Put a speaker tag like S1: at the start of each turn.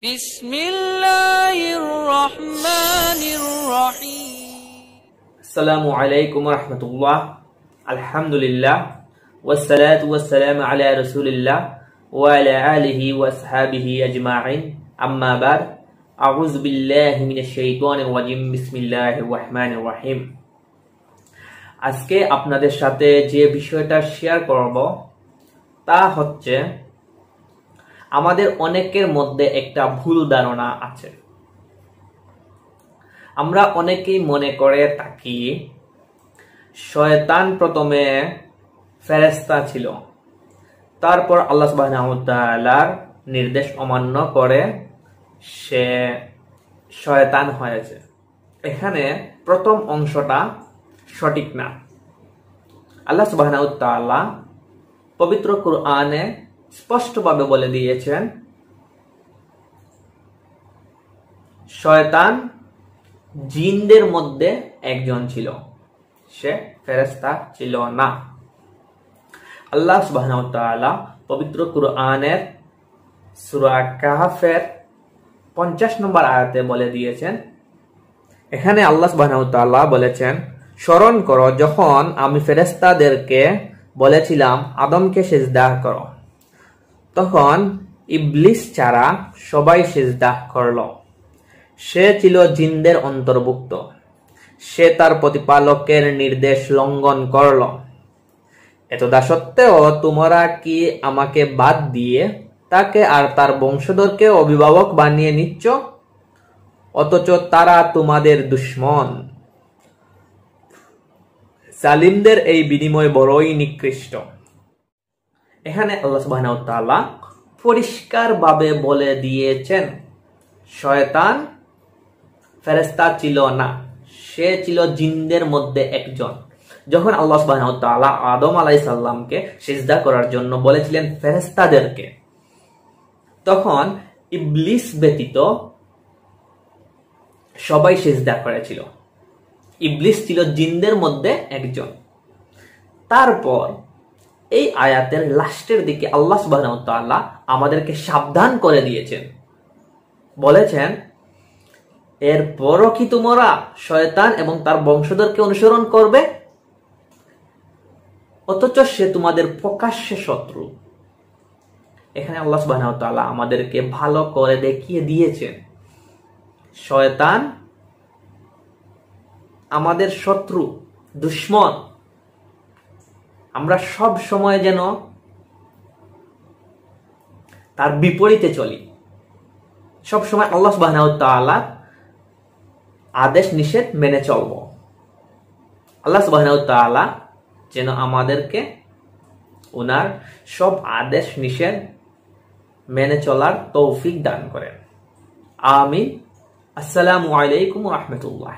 S1: বিসমিল্লাহির রহমানির রহিম।
S2: আসসালামু আলাইকুম ওয়া রাহমাতুল্লাহ। আলহামদুলিল্লাহ ওয়াসসালাতু ওয়াসসালামু আলা রাসূলিল্লাহ ওয়া আলা আলিহি ওয়া আসহাবিহি আজমাইন। আম্মা বাদ, আউযু বিল্লাহি মিনাশ শাইতানির রাজিম। বিসমিল্লাহির রহমানির রহিম। আজকে আপনাদের সাথে যে বিষয়টা শেয়ার করব তা হচ্ছে, আমাদের অনেকের মধ্যে একটা ভুল ধারণা আছে। আমরা অনেকেই মনে করে থাকি শয়তান প্রথমে ফেরেশতা ছিল, তারপর আল্লাহ সুবহানাহু ওয়া তাআলার নির্দেশ অমান্য করে সে শয়তান হয়েছে। এখানে প্রথম অংশটা সঠিক না। আল্লাহ সুবহানাহু ওয়া তাআলা পবিত্র কুরআনে স্পষ্টভাবে বলে দিয়েছেন, শয়তান জিনদের মধ্যে একজন ছিল, সে ফেরেশতা ছিল না। আল্লাহ সুবহানাহু ওয়া তাআলা পবিত্র কুরআনের সূরা কাহফের 50 নম্বর আয়াতে বলে দিয়েছেন, এখানে আল্লাহ সুবহানাহু ওয়া তাআলা বলেছেন, স্মরণ করো যখন আমি ফেরেশতাদেরকে বলেছিলাম আদমকে সিজদা করো, তখন ইবলিস ছাড়া সবাই সিজদা করল। সে ছিল জিনদের অন্তর্ভুক্ত। সে তার প্রতিপালকের নির্দেশ লঙ্ঘন করল। এতদসত্ত্বেও তোমরা কি আমাকে বাদ দিয়ে তাকে আর তার বংশধরকে অভিভাবক বানিয়ে নিচ্ছ, অথচ তারা তোমাদের দুশমন। জালিমদের এই বিনিময় বড়ই নিকৃষ্ট। এখানে আল্লাহ সুবহানাহু ওয়া তাআলা পরিষ্কারভাবে বলে দিয়েছেন, শয়তান ফেরেশতা ছিল না, সে ছিল জিনদের মধ্যে একজন। যখন আল্লাহ সুবহানাহু ওয়া তাআলা আদম আলাইহিস সালামকে সিজদা করার জন্য বলেছিলেন ফেরেশতাদেরকে, তখন ইবলিস ব্যতীত সবাই সিজদা করেছিল। ইবলিস ছিল জিনদের মধ্যে একজন। তারপর এই আয়াতের লাস্টের দিকে আল্লাহ সুবহানাহু ওয়া তাআলা আমাদেরকে সাবধান করে দিয়েছেন, বলেছেন, এরপরও কি তোমরা শয়তান এবং তার বংশধরকে অনুসরণ করবে, অথচ সে তোমাদের প্রকাশ্যে শত্রু। এখানে আল্লাহ সুবহানাহু ওয়া তাআলা আমাদেরকে ভালো করে দেখিয়ে দিয়েছেন, শয়তান আমাদের শত্রু, দুশমন। আমরা সব সময় যেন তার বিপরীতে চলি, সব সময় আল্লাহ সুবহানাহু ওয়া তাআলার আদেশ নিষেধ মেনে চলব। আল্লাহ সুবহানাহু ওয়া তাআলা যেন আমাদেরকে ওনার সব আদেশ নিষেধ মেনে চলার তৌফিক দান করেন। আমিন। আসসালামু আলাইকুম ওয়া রাহমাতুল্লাহ।